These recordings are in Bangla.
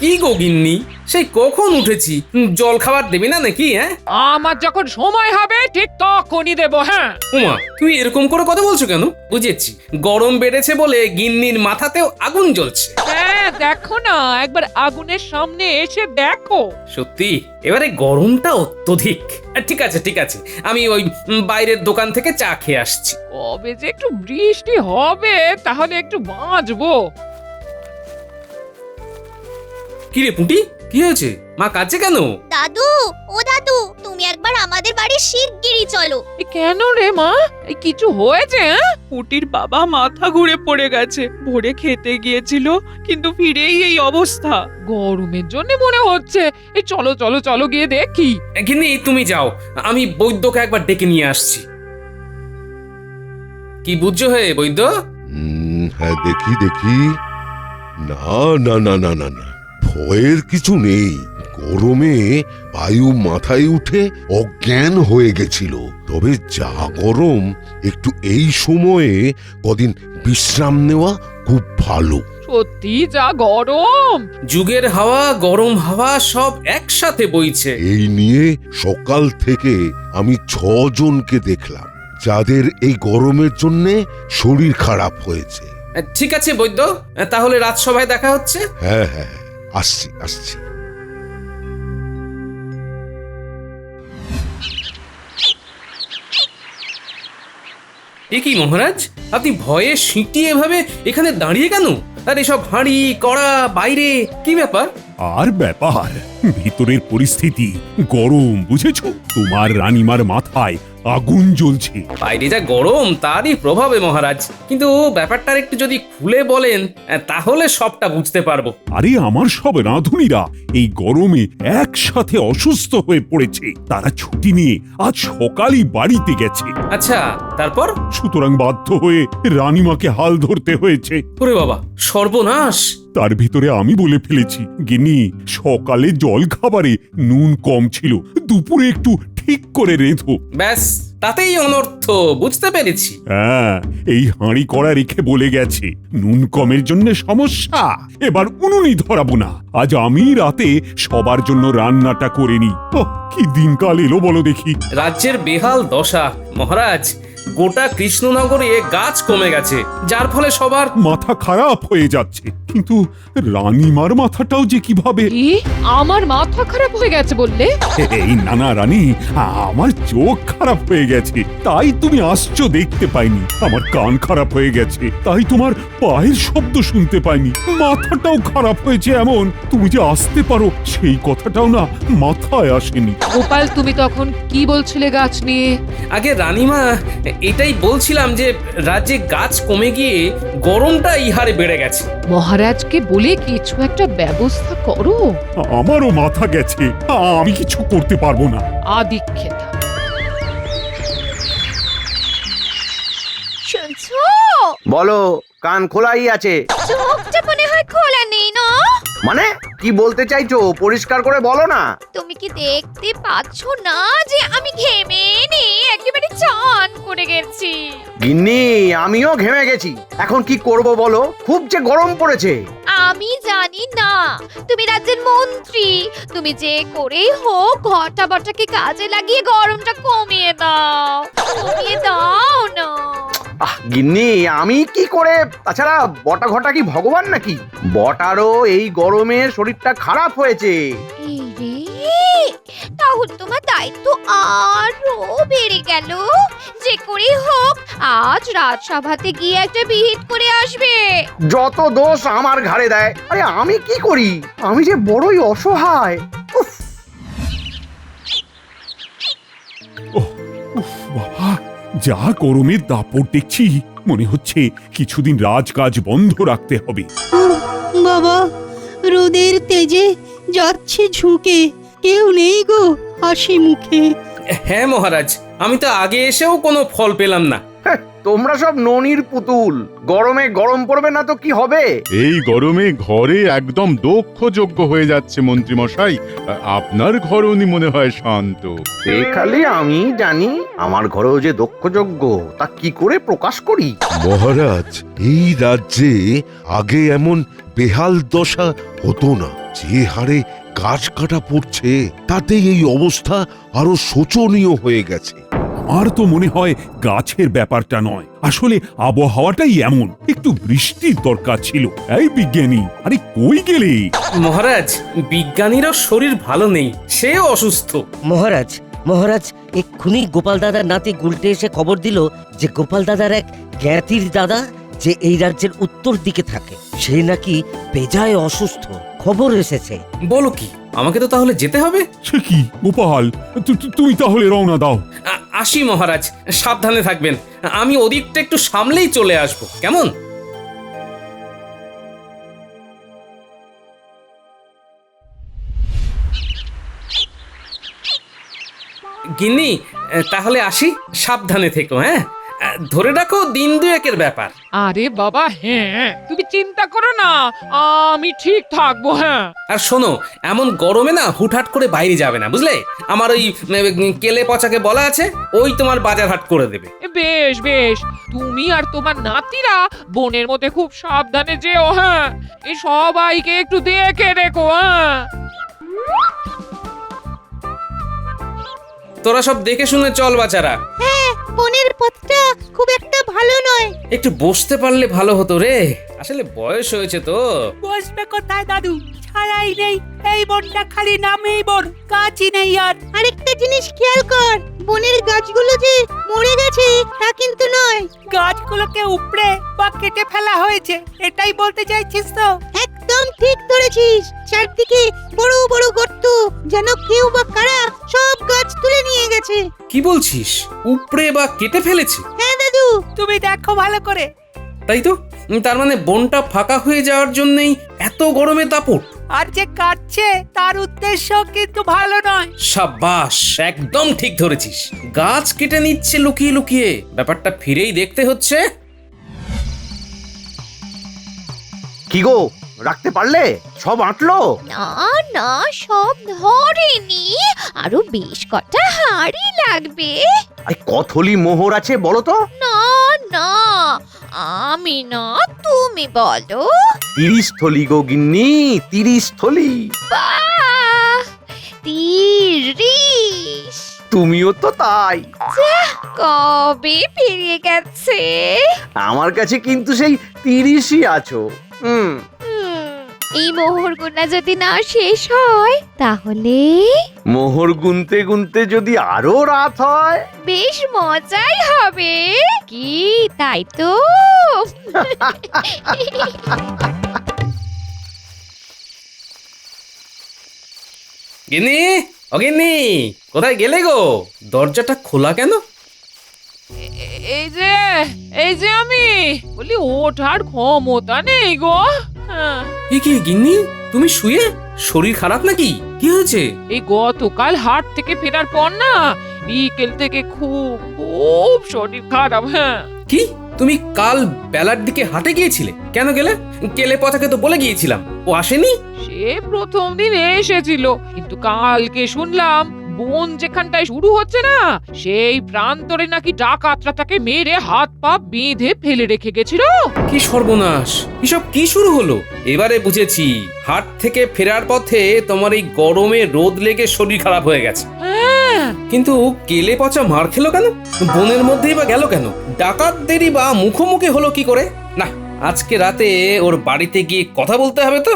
কি গো গিন্নি, সেই কখন উঠেছি, জল খাবার দেবে না নাকি? হ্যাঁ, আমার যখন সময় হবে ঠিক তখনই দেবো। হ্যাঁ, উমা তুমি এরকম করে কথা বলছো কেন? বুঝেছি, গরম বেড়েছে বলে গিন্নির মাথাতেও আগুন জ্বলছে। হ্যাঁ, দেখো না, একবার আগুনের সামনে এসে দেখো। সত্যি এবারে গরমটা অত্যধিক। ঠিক আছে ঠিক আছে, আমি ওই বাইরের দোকান থেকে চা খেয়ে আসছি। কবে যে একটু বৃষ্টি হবে তাহলে একটু বাঁচবো। কি রে পুঁটি, কি হয়েছে? মা কাঁদছে কেন? দাদু, ও দাদু, তুমি একবার আমাদের বাড়ি শিগগিরই চলো। এ কেন রে মা, এই কিছু হয়েছে? হ্যাঁ, পুটির বাবা মাথা ঘুরে পড়ে গেছে। ভোরে খেতে গিয়েছিল, কিন্তু ফিরেই এই অবস্থা। গরমের জন্য মনে হচ্ছে। এই চলো চলো চলো গিয়ে দেখি। গিন্নি তুমি যাও, আমি বৈদ্যকে একবার ডেকে নিয়ে আসছি। কি বুঝছো হে বৈদ্য? হ্যাঁ, দেখি দেখি। না না না না না না, ভয়ের কিছু নেই। গরমে বায়ু মাথায় উঠে অজ্ঞান হয়ে গেছিল। তবে যা গরম, একটু এই সময়ে কদিন বিশ্রাম নেওয়া খুব ভালো। সত্যি যা গরম। যুগের হাওয়া, গরম হাওয়া সব একসাথে বইছে। এই নিয়ে সকাল থেকে আমি 6 জনকে দেখলাম যাদের এই গরমের জন্য শরীর খারাপ হয়েছে। ঠিক আছে বৈদ্য, তাহলে রাজসভায় দেখা হচ্ছে। হ্যাঁ হ্যাঁ, আসছি আসছি। এ কি মহারাজ, আপনি ভয়ে সিঁটিয়ে এভাবে এখানে দাঁড়িয়ে কেন? আর এসব হাঁড়ি কড়া বাইরে, কি ব্যাপার? আর ব্যাপার, ভিতরের পরিস্থিতি গরম, বুঝেছো? তোমার রানীমার মাথায় আগুন জ্বলছে। বাইরে যা গরম তারই প্রভাবে মহারাজ, কিন্তু ব্যাপারটা একটু যদি খুলে বলেন তাহলে সবটা বুঝতে পারবো। আরে আমার সব রাঁধুনিরা এই গরমে একসাথে অসুস্থ হয়ে পড়েছে। তারা ছুটি নিয়ে আজ সকালই বাড়িতে গেছে। আচ্ছা, তারপর? সুতরাং বাধ্য হয়ে রানীমাকে হাল ধরতে হয়েছে। ওরে বাবা, সর্বনাশ! তার ভিতরে আমি বলে ফেলেছি, গিন্নি সকালে জল খাবারে নুন কম ছিল, দুপুরে একটু ঠিক করে রেঁধো। ব্যাস, তাতেই অনর্থ, বুঝতে পেরেছি। হ্যাঁ, এই হাঁড়ি কড়া রেখে বলে গেছে নুন কমের জন্য সমস্যা, এবার উনুনই ধরাবো না। আজ আমি রাতে সবার জন্য রান্নাটা করে নি। কি দিনকাল এলো বলো দেখি। রাজ্যের বেহাল দশা মহারাজ। গোটা কৃষ্ণনগরে গাছ কমে গেছে, যার ফলে সবার মাথা খারাপ হয়ে যাচ্ছে। কিন্তু রানীমার মাথাটাও যে কিভাবে। কি, আমার মাথা খারাপ হয়ে গেছে বললে? এই নানা রানী, আমার চোখ খারাপ হয়ে গেছে, তাই তুমি আসছো দেখতে পাইনি। আমার কান খারাপ হয়ে গেছে, তাই তোমার পায়ের শব্দ শুনতে পাইনি। মাথাটাও খারাপ হয়েছে এমন, তুমি যে আসতে পারো সেই কথাটাও না মাথায় আসেনি। গোপাল, তুমি তখন কি বলছিলে গাছ নিয়ে? আগে রানীমা, এটাই বলছিলাম যে রাজ্যে গাছ কমে গিয়ে গরমটা ইহারে বেড়ে গেছে। মহারাজকে বলে কিছু একটা ব্যবস্থা করো। আমারও মাথা গেছে, আমি কিছু করতে পারবো না। আদিক্ষেতা, শুনছো? বলো, কান খোলাই আছে। চোখটা মনে হয় খোলা নেই না? মানে কি বলতে চাইছো, পরিষ্কার করে বলো না। তুমি কি দেখতে পাচ্ছ না যে আমি ঘেমে একেবারে চান করে গেছি? গিন্নি, আমিও ঘেমে গেছি। এখন কি করব বলো, খুব যে গরম পড়েছে। আমি জানি না, তুমি রাজ্যের মন্ত্রী, তুমি যে করেই হোক ঘটা বটাকে কাজে লাগিয়ে গরমটা কমিয়ে দাও না। গিন্নি, আমি কি করে? তাছাড়া বটা ঘটা কি ভগবান নাকি? বটারও এই গরমে শরীরটা খারাপ হয়েছে। এই রে, তাহলে তোমার দায়িত্ব আরো বেড়ে গেল। যে করেই হোক আজ রাজসভাতে গিয়ে একটা বিহিত করে আসবে। যত দোষ আমার ঘাড়ে দেয়। আরে আমি কি করি? আমি যে বড়ই অসহায়। উফ। উফ বাবা, যা গরমের দাপট দেখছি, মনে হচ্ছে কিছুদিন রাজকাজ বন্ধ রাখতে হবে। বাবা, রোদের তেজে যাচ্ছে ঝুঁকে, কেউ নেই গো হাসি মুখে। হ্যাঁ মহারাজ, আমি তো আগে এসেও কোনো ফল পেলাম না। তোমরা সব ননির পুতুল। গরমে গরম পড়বে না তো কি হবে? এই গরমে ঘরে একদম দক্ষযোগ্য হয়ে যাচ্ছে মন্ত্রী মশাই। আপনার ঘর উনি মনে হয় শান্ত। সে খালি আমি জানি, আমার ঘরেও যে দক্ষযজ্ঞ তা কি করে প্রকাশ করি। মহারাজ, এই রাজ্যে আগে এমন বেহাল দশা হতো না। যে হারে গাছ কাটা পড়ছে তাতে এই অবস্থা আরো শোচনীয় হয়ে গেছে। আমার তো মনে হয় গাছের ব্যাপারটা নয়, আসলে আবহাওয়াটাই এমন। একটু বৃষ্টির দরকার ছিল। এই বিজ্ঞানী, আরে কই গেলে? মহারাজ, বিজ্ঞানীরও শরীর ভালো নেই, সেও অসুস্থ। মহারাজ, মহারাজ, এক্ষুনি গোপাল দাদার নাতি গুলটে এসে খবর দিল যে গোপাল দাদার এক জ্ঞাতির দাদা যে এই রাজ্যের উত্তর দিকে থাকে, সে নাকি বেজায় অসুস্থ। খবর এসেছে। বলো কি? আমাকে তো তাহলে যেতে হবে। সে কি গোপাল, তুমি তাহলে রওনা দাও। আসি মহারাজ, সাবধানে থাকবেন। আমি ওদিকটা একটু সামলেই চলে আসবো, কেমন? গিন্নি, তাহলে আসি, সাবধানে থেকো। হ্যাঁ, ধরে রাখো দিন দুয়েকের ব্যাপার। আরে বাবা, হ্যাঁ, তুমি চিন্তা করো না, আমি ঠিক থাকবো। হ্যাঁ, আর শোনো, এমন গরমে না হুটহাট করে বাইরে যাবে না, বুঝলে? আমার ওই কেলে পচাকে বলা আছে, ওই তোমার বাজার হাট করে দেবে। বেশ বেশ, তুমি আর তোমার নাতিরা বনের মধ্যে খুব সাবধানে যেও। হ্যাঁ, এই সবাইকে একটু দেখে রেখো। হ্যাঁ, তোরা সব দেখে শুনে চল বাচারা। হ্যাঁ, বনের পথটা খুব একটা ভালো নয়। একটু বসতে পারলে ভালো হতো রে, আসলে বয়স হয়েছে তো। বসবে কোথায় দাদু? ছাড়াই নেই, এই বনটা খালি নামেই বন, গাছই নেই। আর আরেকটা জিনিস খেয়াল কর, বনের গাছগুলো যে মরে গেছে তা কিন্তু নয়, গাছগুলোকে উপড়ে বা কেটে ফেলা হয়েছে, এটাই বলতে চাইছিস তো? একদম ঠিক ধরেছিস। চারদিকে বড় বড় গর্ত, যেন কেউ বা কারা সব গাছ তুলে নিয়ে গেছে। কি বলছিস? উপড়ে বা কেটে ফেলেছে? হ্যাঁ দাদু, তুমি দেখো ভালো করে। তাই তো, তার মানে বনটা ফাঁকা হয়ে যাওয়ার জন্যই এত গরমে দাপট। আর যে কাটছে তার উদ্দেশ্য কিন্তু ভালো নয়। সাবাস, একদম ঠিক ধরেছিস। গাছ কেটে নিচ্ছে লুকিয়ে লুকিয়ে, ব্যাপারটা ফিরেই দেখতে হচ্ছে। কি গো, রাখতে পারলে? সব আঁটলো? না না, সব ধরেনি, আরো বেশ কটা হাঁড়ি লাগবে। আরে কতলি মোহর আছে বলো তো? না না, আমি না, তুমি বলো। 30 থলি গো গিন্নি, 30 থলি। বাহ, 30! তুমিও তো তাই। কবে পেরিয়ে গেছে। আমার কাছে কিন্তু সেই 30ই আছো। এই মোহর গুনা যদি না শেষ হয় তাহলে মোহর গুনতে গুনতে যদি আরো রাত হয়, বেশ মজাই হবে, কি তাই তো? গিন্নি, ও গিন্নি, কোথায় গেলে গো? দরজাটা খোলা কেন? এই যে আমি বলি, ওঠার ক্ষমতা নেই গো। হ্যাঁ, এ কি গিন্নি, তুমি শুয়ে? শরীর খারাপ নাকি? কি হয়েছে? এই গতকাল হাট থেকে ফেরার পর না, বিকেল থেকে খুব খুব শরীর খারাপ। হ্যাঁ, কি, তুমি কাল বেলার দিকে হাটে গিয়েছিলে? কেন গেলে? কেলে পথাকে তো বলে গিয়েছিলাম, ও আসেনি? সে প্রথম দিন এসেছিল, কিন্তু কালকে শুনলাম বন যেখানটায় শুরু হচ্ছে না, সেই প্রান্তরে নাকি ডাকাতরা তাকে মেরে হাত পা বেঁধে ফেলে রেখে গেছিল। কি সর্বনাশ, এসব কি শুরু হলো? এবারে বুঝেছি, হাট থেকে ফেরার পথে তোমার এই গরমে রোদ লেগে শরীর খারাপ হয়ে গেছে। হ্যাঁ, কিন্তু কেলে পচা মার খেলো কেন? বনের মধ্যেই বা গেল কেন? ডাকাতদেরই বা মুখোমুখি হলো কি করে? না, আজকে রাতে ওর বাড়িতে গিয়ে কথা বলতে হবে তো।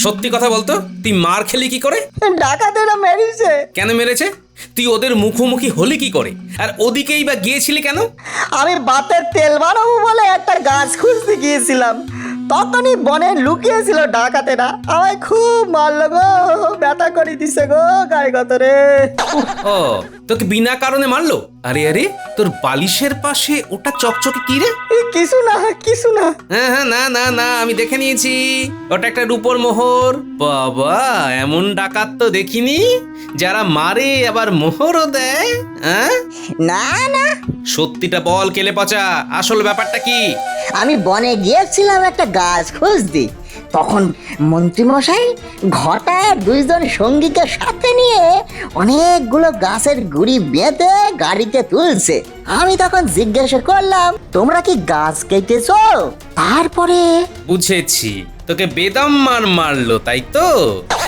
সত্যি কথা বলতো, তুই মার খেলি কি করে? ডাকাতেরা মেরেছে। কেন মেরেছে? তুই ওদের মুখোমুখি হলি কি করে? আর ওদিকেই বা গিয়েছিলি কেন? আমি বাতের তেল বানাবো বলে একটা গাছ খুঁজতে গিয়েছিলাম, তখনই বনে লুকিয়েছিল ডাকাতেরা, আমায় খুব মারলো গো, ব্যথা করে দিছে গো গায়ে গতরে। ও, তোকে বিনা কারণে মারলো? আরে আরে, তোর বালিশের পাশে ওটা চকচকে কি রে? কিছু না, কিছু না। হ্যাঁ হ্যাঁ, না না না, আমি দেখে নিয়েছি, ওটা একটা রূপোর মোহর। বাবা, এমন ডাকাত তো দেখিনি, যারা মারে আবার মোহরও দেয়। হ্যাঁ, না না, সত্যিটা বল কেলে পচা, আসল ব্যাপারটা কি? আমি বনে গিয়েছিলাম একটা গাছ খুঁজতে, তখন মন্ত্রীমশাই ঘটা আর দুইজন সঙ্গীকে সাথে নিয়ে অনেকগুলো গাছের গুড়ি বেঁধে গাড়িতে তুলছে। আমি তখন জিজ্ঞাসা করলাম, তোমরা কি গাছ কেটেছো? তারপরে বুঝেছি, তোকে বেদম মারলো তাই তো?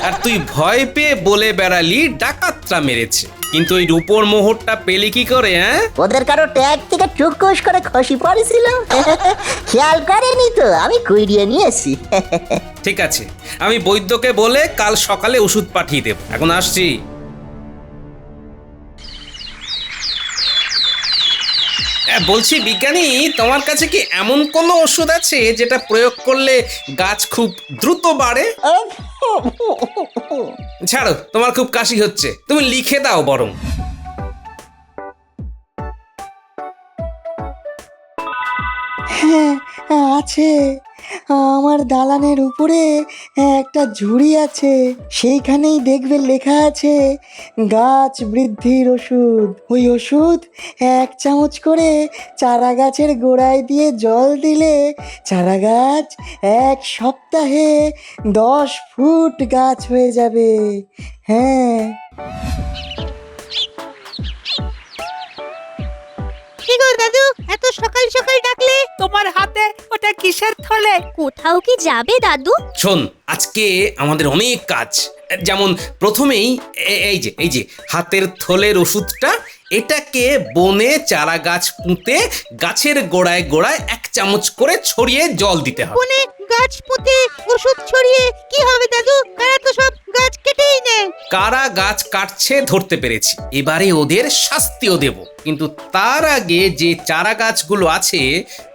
আর তুই ভয় পেয়ে বলে বেড়ালি ডাকাতরা মেরেছে, কিন্তু ওই রূপোর মোহরটা পেলি কি করে? হ্যাঁ, ওদের কারো ট্যাগ থেকে টুকুস করে খসি পড়েছিল। খেয়াল করেনি তো, আমি কুড়িয়ে নিয়েছি। ঠিক আছে, আমি বৈদ্যকে বলে কাল সকালে ওষুধ পাঠিয়ে দেব। এখন আসছি। বলছি বিজ্ঞানী, তোমার কাছে কি এমন কোনো ওষুধ আছে যেটা প্রয়োগ করলে গাছ খুব দ্রুত বাড়ে? ছাড়ো, তোমার খুব কাশি হচ্ছে, তুমি লিখে দাও বরং। হ্যাঁ আছে, আমার দালানের উপরে একটা ঝুড়ি আছে, সেইখানেই দেখবে লেখা আছে গাছ বৃদ্ধির ওষুধ। ওই ওষুধ 1 চামচ করে চারা গাছের গোড়ায় দিয়ে জল দিলে চারা গাছ 1 সপ্তাহে 10 ফুট গাছ হয়ে যাবে। হ্যাঁ, কি গো দাদু, এত সকাল সকাল ডাকলে? তোমার হাতে ওটা কিসের থলে? কোথাও কি যাবে দাদু? শোন, আজকে আমাদের অনেক কাজ। যেমন প্রথমেই এই যে হাতের থলের ওষুধটা, এটাকে বনে চারা গাছ পুঁতে গাছের গোড়ায় গোড়ায় 1 চামচ করে ছড়িয়ে জল দিতে হবে। বনে গাছ পুঁতে ওষুধ ছড়িয়ে কি হবে দাদু? কারা তো সব গাছ কেটেই নেয়। কারা গাছ কাটছে ধরতে পেরেছি, এবারে ওদের শাস্তিও দেব। কিন্তু তার আগে যে চারা গাছগুলো আছে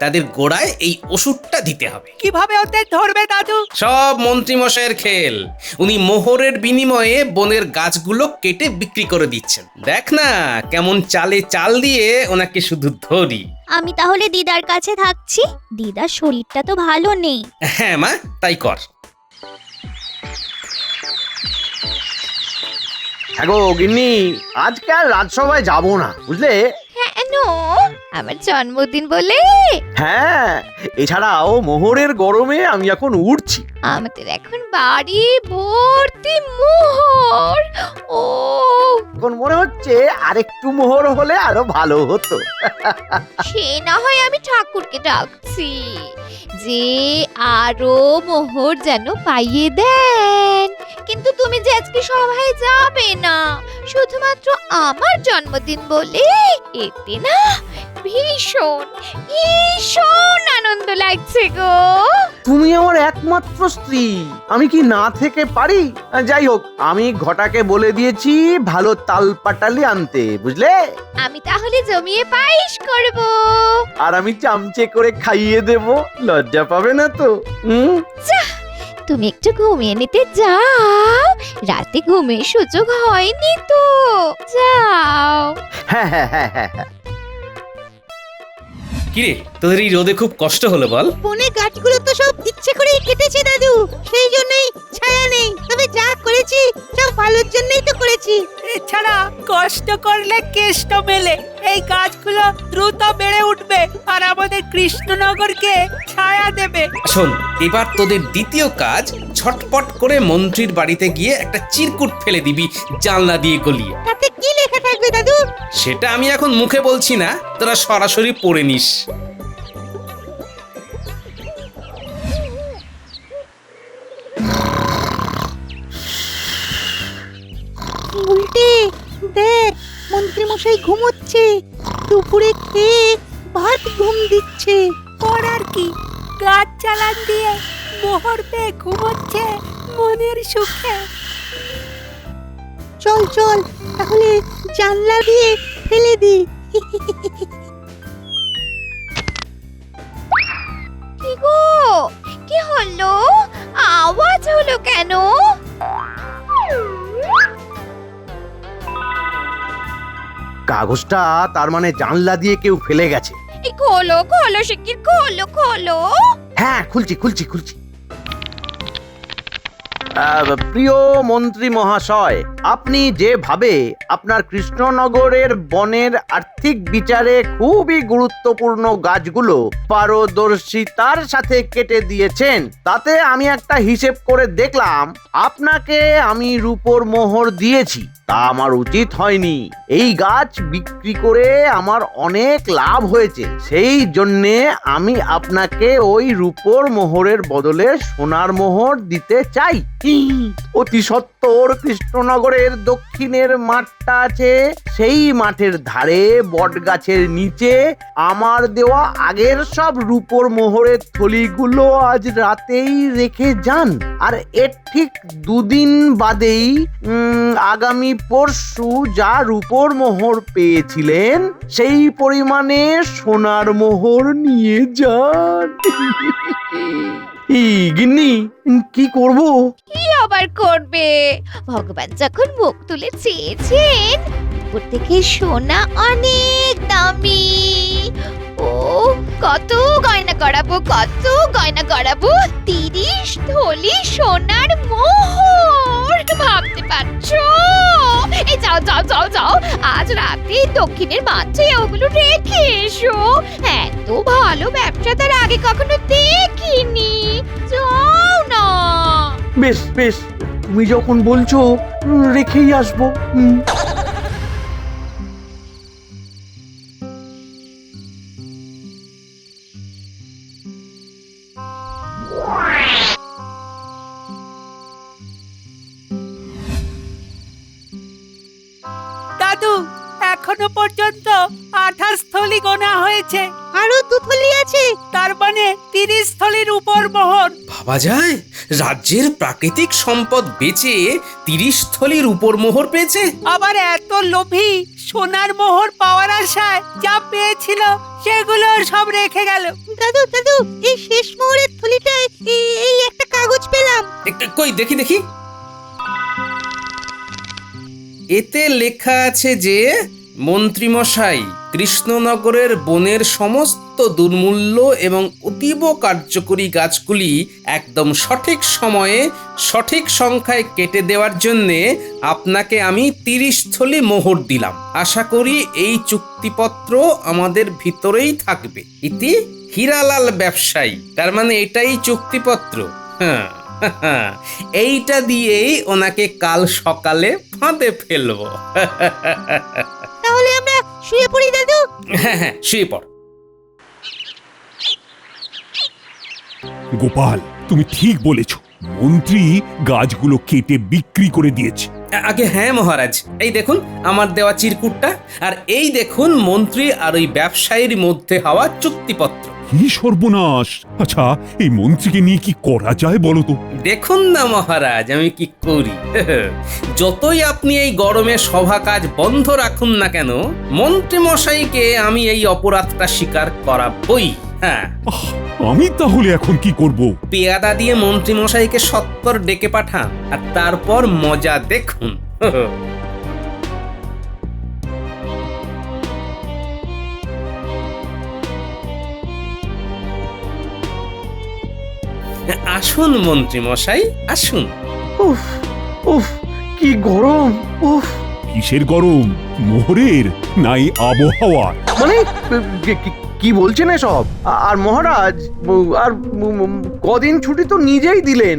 তাদের গোড়ায় এই ওষুধটা দিতে হবে। কিভাবে ওদের ধরবে দাদু? সব মন্ত্রীমশাইয়ের খেল। উনি মোহরের বিনিময়ে বনের গাছগুলো কেটে বিক্রি করে দিচ্ছেন। দেখ না কেমন চালে চাল দিয়ে ওনাকে শুধু ধরি। আমি তাহলে দিদার কাছে থাকছি, দিদার শরীরটা তো ভালো নেই। হ্যাঁ মা, তাই কর। হ্যাঁ গো গিন্নি, আজকে আর রাজসভায় যাবো না, বুঝলে? কেন? আমার জন্মদিন বলে? হ্যাঁ, এছাড়াও মোহরের গরমে আমি এখন উঠছি। আমাদের এখন বাড়ি ভর্তি মোহর। ও, এখন মনে হচ্ছে আরেকটু মোহর হলে আরো ভালো হতো। সে না হয় আমি ঠাকুরকে ডাকছি যে আরো মোহর যেন পাইয়ে দেন, কিন্তু তুমি যে আজকে সভায় যাবে না শুধুমাত্র আমার জন্মদিন বলে, এতে না ভীষণ ভীষণ আনন্দ লাগছে গো। তুমি আমার একমাত্র স্ত্রী, আমি কি না থেকে পারি? যাই হোক, আমি ঘটাকে বলে দিয়েছি ভালো তাল পাটালি আনতে, বুঝলে? আমি তাহলে জমিয়ে পায়েস করব। আর আমি চামচে করে খাইয়ে দেব, লজ্জা পাবে না তো? তুমি একটু ঘুমিয়ে নিতে যাও, রাতে ঘুমের সুযোগ হয়নি তো, যাও। হ্যাঁ হ্যাঁ হ্যাঁ হ্যাঁ হ্যাঁ। কিরে, তোদের এই রোদে খুব কষ্ট হলো বল? বনে গাছগুলো তো সব ইচ্ছে করেই কেটেছে দাদু, সেই জন্যই ছায়া নেই। তবে যা করেছি সব ভালোর জন্যই তো করেছি। এছাড়া কষ্ট করলে কেষ্ট মেলে। এই গাছগুলো দ্রুত বেড়ে উঠবে আর আমাদের কৃষ্ণনগরকে ছায়া দেবে। শোন, এবার তোদের দ্বিতীয় কাজ, ঝটপট করে মন্ত্রীর বাড়িতে গিয়ে একটা চিরকুট ফেলে দিবি জানলা দিয়ে গলিয়ে। তাতে কি লেখা থাকবে দাদু? সেটা আমি এখন মুখে বলছি না, তোরা সরাসরি পড়ে নিস। উল্টে দেখ, মন্ত্রীমশাই ঘুমোচ্ছে, দুপুরে খেয়ে ভাত ঘুম দিচ্ছে। পড়ার কি, গাছ চালান দিয়ে মোহর পেয়ে ঘুমোচ্ছে মনের সুখে। চল চল, তাহলে জানলা দিয়ে ফেলে দি। কি গো, কি হলো? আওয়াজ হলো কেন? কাগজটা তার মানে জানলা দিয়ে কেউ ফেলে গেছে। এই খোলো খোলো শিগগির খোলো খোলো। হ্যাঁ, খুলছি খুলছি খুলছি। প্রিয় মন্ত্রী মহাশয়, আপনি যেভাবে আপনার কৃষ্ণনগরের বনের আর্থিক বিচারে খুবই গুরুত্বপূর্ণ গাছগুলো পারদর্শিতার সাথে কেটে দিয়েছেন, তাতে আমি একটা হিসেব করে দেখলাম আপনাকে আমি রূপোর মোহর দিয়েছি। তা আমার উচিত হয়নি। এই গাছ বিক্রি করে আমার অনেক লাভ হয়েছে, সেই জন্যে আমি আপনাকে ওই রূপোর মোহরের বদলে সোনার মোহর দিতে চাই। অতি সত্বর কৃষ্ণনগরের দক্ষিণের মাঠটা আছে, সেই মাঠের ধারে বট গাছের নিচে আমার দেওয়া আগের সব রূপোর মোহরের থলিগুলো আজ রাতেই রেখে যান। আর এর ঠিক দুদিন বাদেই আগামী পরশু যা রূপোর মোহর পেয়েছিলেন সেই পরিমাণে সোনার মোহর নিয়ে যান। গিন্নি, কি করব? কি আবার করবে? ভগবান যখন মুখ তুলে চেয়েছেন, উপর থেকে সোনা অনেক দামি। ও কত গয়না করাবো, কত গয়না করাবো। 30 থলি সোনার মোহর, ভাবতে পারছো? এই যাও যাও যাও যাও, আজ রাতে দক্ষিণের মাঠে ওগুলো রেখে এসো। এত ভালো ব্যবসাদার আগে কখনো দেখিনি। যাও না। বেশ বেশ, তুমি যখন বলছো রেখেই আসবো। দাদু, এখনো পর্যন্ত 28 থলি গোনা হয়েছে, আরো 2 থলি আছে, তার মানে 30 থলির উপর মোহর। ভাবা যায়, রাজ্যের প্রাকৃতিক সম্পদ বেচে 30 থলির উপর মোহর পেয়েছে। আবার এত লোভী, সোনার মোহর পাওয়ার আশায় যা পেয়েছিল সেগুলো সব রেখে গেল। দাদু দাদু, এই শেষ মোহরের থলিটায় এই একটা কাগজ পেলাম। কই দেখি দেখি। এতে লেখা আছে যে মন্ত্রীমশাই কৃষ্ণনগরের বনের সমস্ত দুর্মূল্য এবং অতীব কার্যকরী গাছগুলি একদম সঠিক সময়ে সঠিক সংখ্যায় কেটে দেওয়ার জন্যে আপনাকে আমি 30 থলি মোহর দিলাম। আশা করি এই চুক্তিপত্র আমাদের ভিতরেই থাকবে। ইতি হীরালাল ব্যবসায়ী। তার মানে এটাই চুক্তিপত্র। হ্যাঁ, এইটা দিয়েই ওনাকে কাল সকালে ফাঁদে ফেলবো। তাহলে আমরা শুয়ে পড়ি দাদু। হ্যাঁ হ্যাঁ, শুয়ে পড়। গোপাল, তুমি ঠিক বলেছ, মন্ত্রী গাছগুলো কেটে বিক্রি করে দিয়েছে। আগে হ্যাঁ মহারাজ, এই দেখুন আমার দেওয়া চিরকুটটা, আর এই দেখুন মন্ত্রী আর ওই ব্যবসায়ীর মধ্যে হওয়া চুক্তিপত্র। কি সর্বনাশ! আচ্ছা, এই মন্ত্রীকে নিয়ে কি করা যায় বলো তো? দেখুন না মহারাজ আমি কি করি। যতই আপনি এই গরমে সভা কাজ বন্ধ রাখুন না কেন, মন্ত্রী মশাইকে আমি এই অপরাধটা স্বীকার করাবই। হ্যাঁ, আমি তাহলে এখন কি করব? পেয়াদা দিয়ে মন্ত্রী মশাইকে সত্তর ডেকে পাঠান, আর তারপর মজা দেখুন। আসুন মন্ত্রী মশাই, আসুন। উফ উফ, কি গরম! উফ, কিসের গরম? মোহরের নাই আবহাওয়ার? মানে কি বলছেন এসব? আর মহারাজ, আর কদিন ছুটি তো নিজেই দিলেন,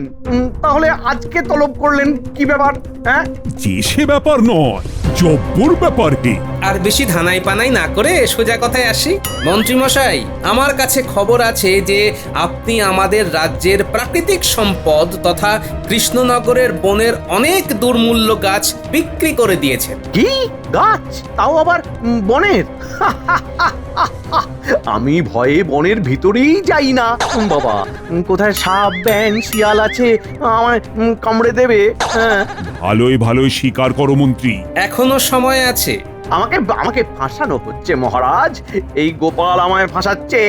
তাহলে আজকে তলব করলেন কি ব্যাপার? হ্যাঁ, যে সে ব্যাপার নয়, জব্বর ব্যাপার হে। আর বেশি ধানাই পানাই না করে সোজা কথায় আসি। মন্ত্রী মশাই, আমার কাছে খবর আছে যে আপনি আমাদের রাজ্যের প্রাকৃতিক সম্পদ তথা কৃষ্ণনগরের বনের অনেক দুর্মূল্য গাছ বিক্রি করে দিয়েছেন। কি গাছ? তাও আবার বনের? আমি ভয়ে বনের ভিতরেই যাই না বাবা। কোথায় সাপ ব্যাং শিয়াল আছে, আমায় কামড়ে দেবে। হ্যাঁ, ভালোই ভালোই স্বীকার করো মন্ত্রী। এখনো সময় আছে। আমাকে ফাঁসানো হচ্ছে মহারাজ, এই গোপাল আমায় ফাঁসাচ্ছে।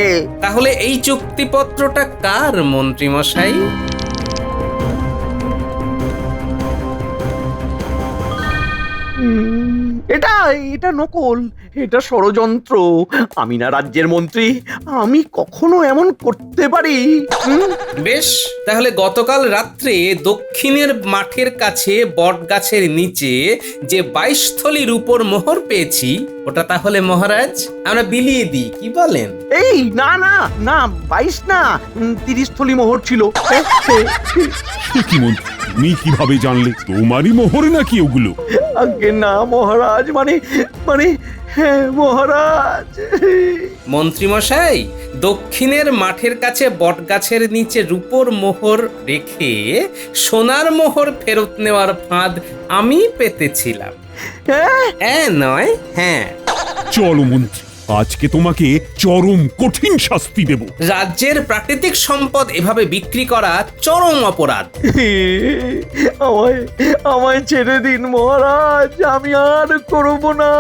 তাহলে এই চুক্তিপত্রটা কার মন্ত্রী মশাই? এটা নকল, এটা ষড়যন্ত্র। আমি না রাজ্যের মন্ত্রী, আমি কখনো এমন করতে পারি? বেশ, তাহলে গতকাল রাত্রে দক্ষিণের মাঠের কাছে বট গাছের নিচে যে 22 থলি রূপোর মোহর পেয়েছি, ওটা তাহলে মহারাজ আমরা বিলিয়ে দিই, কি বলেন? এই না না না, 22 না, 30 থলি মোহর ছিল। সে কি মন্ত্রী, তুমি কিভাবে জানলে? তোমারই মোহর নাকি ওগুলো? আজ্ঞে না মহারাজ, মানে মানে হ্যাঁ মহারাজ। মন্ত্রীমশাই, দক্ষিণের মাঠের কাছে বটগাছের নিচে রূপোর মোহর রেখে সোনার মোহর ফেরত নেওয়ার ফাঁদ আমি পেতেছিলাম। হ্যাঁ হ্যাঁ নয় হ্যাঁ। চলো মন্ত্রী, আজকে তোমাকে চরম কঠিন শাস্তি দেব। রাজ্যের প্রাকৃতিক সম্পদ এভাবে বিক্রি করা চরম অপরাধ। আমায় আমায় ছেড়ে দিন মহারাজ, আমি আর করব না।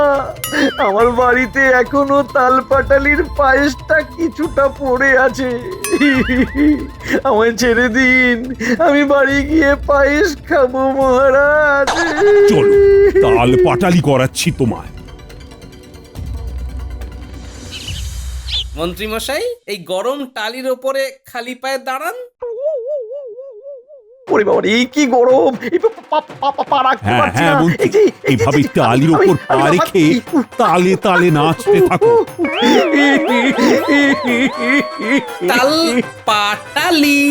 আমার বাড়িতে এখনো তালপাটালির পায়েসটা কিছুটা পড়ে আছে। আমায় ছেড়ে দিন, আমি বাড়ি গিয়ে পায়েস খাবো মহারাজ। চলো, তাল পাটালি করাচ্ছি তোমায়। মন্ত্রীমশাই, এই গরম টালির ওপরে খালি পায়ে দাঁড়ান। ওরে বাবা, এই কি গরম! এই পা রাখতে হ্যাঁ পারছি হ্যাঁ না। মন্ত্রী, এই যে, এই যে, এইভাবে টালির ওপর পা রেখে তালে তালে নাচতে থাকো। তাল পাটালি।